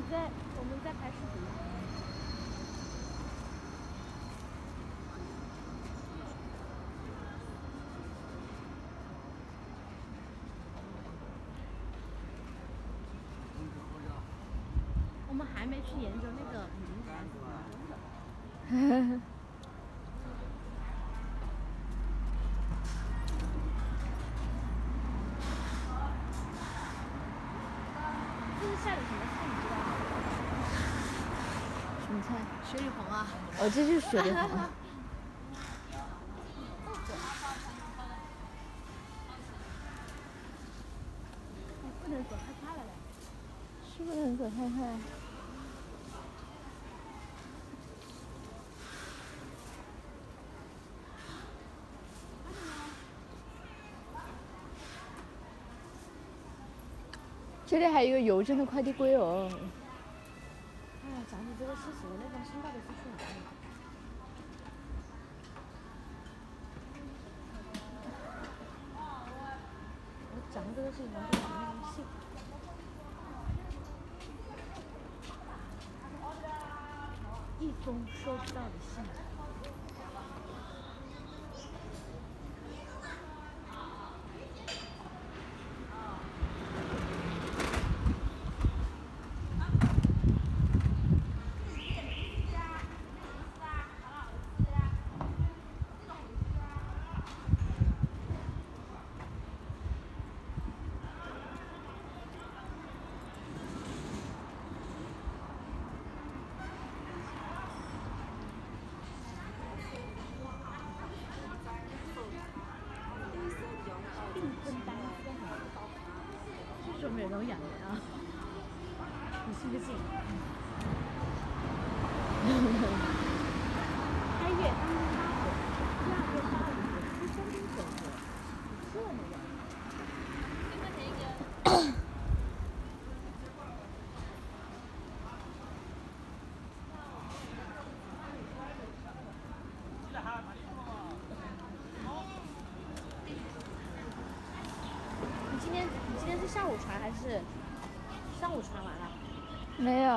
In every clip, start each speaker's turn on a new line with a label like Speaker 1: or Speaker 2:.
Speaker 1: 在拍视频。我们还没去研究那个名字。这是下的什么菜你知道吗？
Speaker 2: 什么菜？
Speaker 1: 雪里红啊。
Speaker 2: 哦，这就是雪里红。
Speaker 1: 不能走太快了嘞。
Speaker 2: 是不能走太快。这里还有一个邮政的快递柜哦。
Speaker 1: 哎呀，讲起这个事情，我那张信到底是去哪里？我讲这个事情，我就找那封信。一封收不到的信。这种人都养人啊，你信不信？开月当天发火，第二天发雨，第三天走火，这么远。你今天是下午传还是上午传完了？
Speaker 2: 没有，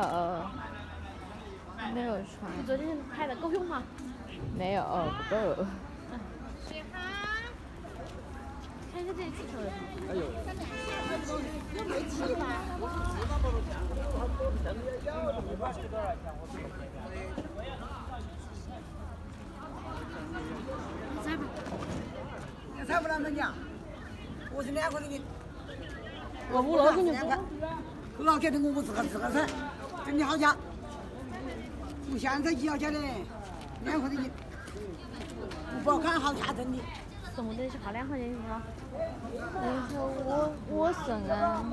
Speaker 2: 没有传。
Speaker 1: 你昨天拍的够用吗？
Speaker 2: 没有，不够。
Speaker 1: 看一下这些气球有什么？
Speaker 3: 哎呦，
Speaker 1: 又没气吧？猜吧。
Speaker 4: 你猜不啷们讲？我是2个人，
Speaker 2: 我老跟你说，
Speaker 4: 老给的我自个猜，真的好假。我现在就要讲的2块钱，我不好看好假真的。
Speaker 1: 什么东西好2块钱一个？
Speaker 2: 我省啊。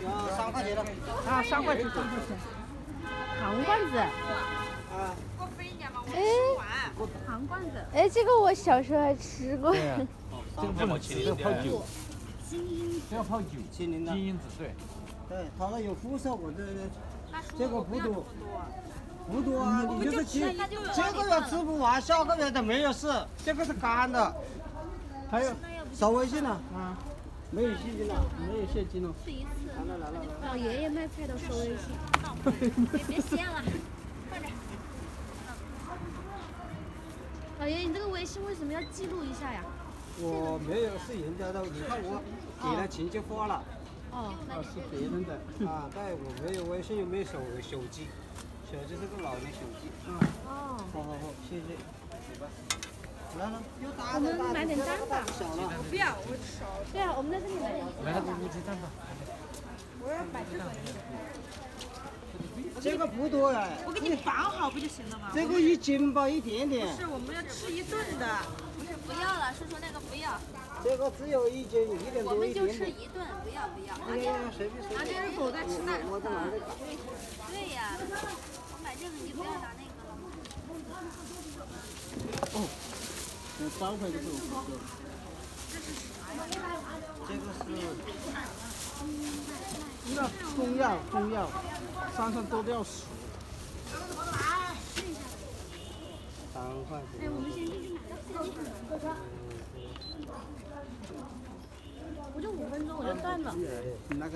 Speaker 4: 要3块钱了。
Speaker 3: 啊，3块钱，3块钱。
Speaker 1: 糖罐子。
Speaker 4: 啊。
Speaker 2: 哎，
Speaker 1: 糖罐子。
Speaker 2: 哎，这个我小时候还吃过。
Speaker 3: 对啊，这个不能吃，这个泡酒。这要泡酒，
Speaker 4: 金银的。
Speaker 3: 金银子，对。
Speaker 4: 对，它那有辐射，我这个不多。不多啊，你就是吃，这个月吃不完，下个月都没有事。这个是干的，还有收微信了啊，没有现金了，没有现金了。
Speaker 1: 是一次。
Speaker 4: 来了。
Speaker 1: 老爷爷卖菜都收微信。别掀了，快点。老爷爷，你这个微信为什么要记录一下呀？
Speaker 4: 我没有，是人家的，你看我给了钱就发了。
Speaker 1: 哦。
Speaker 4: 是别人的啊，对，我没有微信，又没有手机。手机是个老的手机。
Speaker 1: 哦。
Speaker 4: 好，谢谢。来，又大
Speaker 1: 我们买点蛋吧。
Speaker 4: 小了。
Speaker 1: 不要，我少。对啊，我们在这里买点。
Speaker 3: 来那个乌鸡蛋吧。
Speaker 1: 我要买这个。
Speaker 4: 这个不多哎。
Speaker 5: 我给你绑好不就行了吗？
Speaker 4: 这个1斤吧，一点点。
Speaker 5: 是我们要吃一顿的。
Speaker 6: 不是不要了，叔叔那个不要。
Speaker 4: 这个只有1斤，1点多
Speaker 6: 我们就
Speaker 4: 一点点。
Speaker 6: 吃一顿，不要。
Speaker 4: 哎呀，随便。
Speaker 5: 拿这是狗在吃蛋。
Speaker 4: 我在拿这个。
Speaker 6: 对呀，我买这个你就不要拿那个了。
Speaker 4: 哦，3块就够了。
Speaker 6: 这是啥呀？
Speaker 4: 这个是中药，山上都要死。3块钱。
Speaker 1: 哎，我们先进去买个。我就5分钟我就断了。
Speaker 4: 那个。